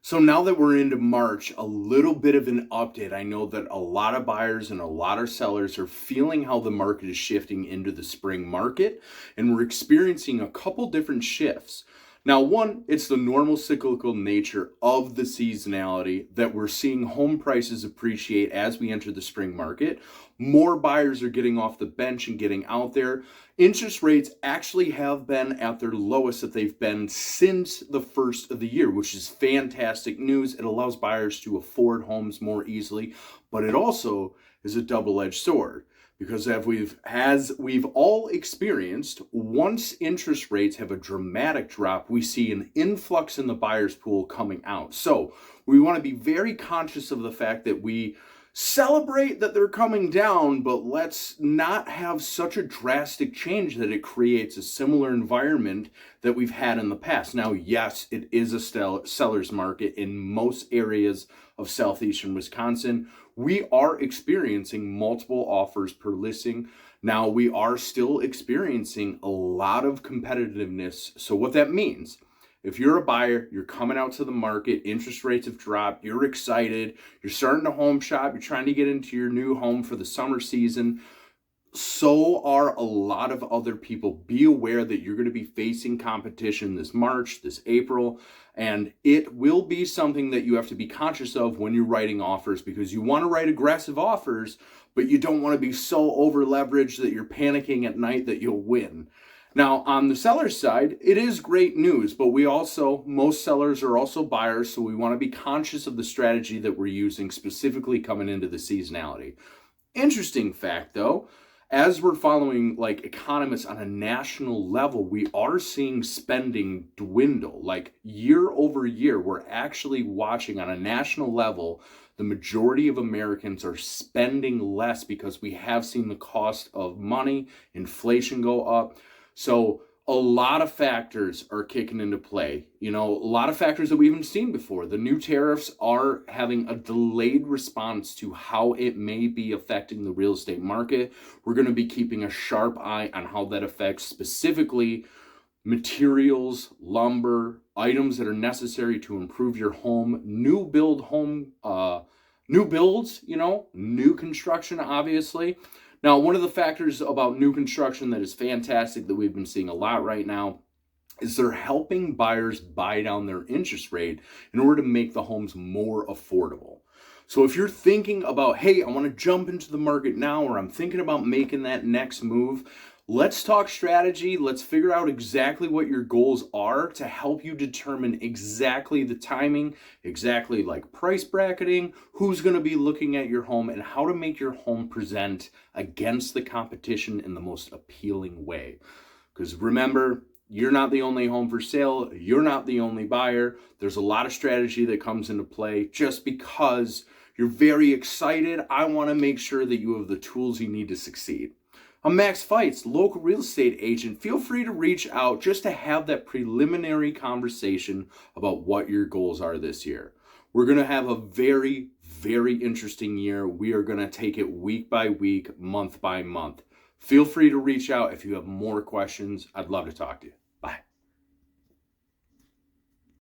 So now that we're into March, a little bit of an update. I know that a lot of buyers and a lot of sellers are feeling how the market is shifting into the spring market, and we're experiencing a couple different shifts. Now, one, it's the normal cyclical nature of the seasonality that we're seeing home prices appreciate as we enter the spring market. More buyers are getting off the bench and getting out there. Interest rates actually have been at their lowest that they've been since the first of the year, which is fantastic news. It allows buyers to afford homes more easily, but it also is a double-edged sword. Because as we've all experienced, once interest rates have a dramatic drop, we see an influx in the buyer's pool coming out. So we want to be very conscious of the fact that we celebrate that they're coming down, but let's not have such a drastic change that it creates a similar environment that we've had in the past. Now, yes, it is a seller's market in most areas of Southeastern Wisconsin. We are experiencing multiple offers per listing. Now, we are still experiencing a lot of competitiveness. So what that means, if you're a buyer, you're coming out to the market, interest rates have dropped, you're excited, you're starting to home shop, you're trying to get into your new home for the summer season, so are a lot of other people. Be aware that you're going to be facing competition this March, this April, and it will be something that you have to be conscious of when you're writing offers, because you want to write aggressive offers, but you don't want to be so over leveraged that you're panicking at night that you'll win. Now, on the seller's side, it is great news, but most sellers are also buyers, so we want to be conscious of the strategy that we're using specifically coming into the seasonality. Interesting fact, though, as we're following economists on a national level, we are seeing spending dwindle. Year over year, we're actually watching on a national level, the majority of Americans are spending less because we have seen the cost of money, inflation go up. So a lot of factors are kicking into play. A lot of factors that we haven't seen before. The new tariffs are having a delayed response to how it may be affecting the real estate market. We're going to be keeping a sharp eye on how that affects specifically materials, lumber, items that are necessary to improve your home, new builds, new construction, obviously. Now, one of the factors about new construction that is fantastic that we've been seeing a lot right now is they're helping buyers buy down their interest rate in order to make the homes more affordable. So if you're thinking about, hey, I want to jump into the market now, or I'm thinking about making that next move, let's talk strategy. Let's figure out exactly what your goals are to help you determine exactly the timing, exactly price bracketing, who's going to be looking at your home, and how to make your home present against the competition in the most appealing way. Because remember, you're not the only home for sale. You're not the only buyer. There's a lot of strategy that comes into play. Just because you're very excited, I want to make sure that you have the tools you need to succeed. I'm Max Feutz, local real estate agent. Feel free to reach out just to have that preliminary conversation about what your goals are this year. We're going to have a very, very interesting year. We are going to take it week by week, month by month. Feel free to reach out if you have more questions. I'd love to talk to you.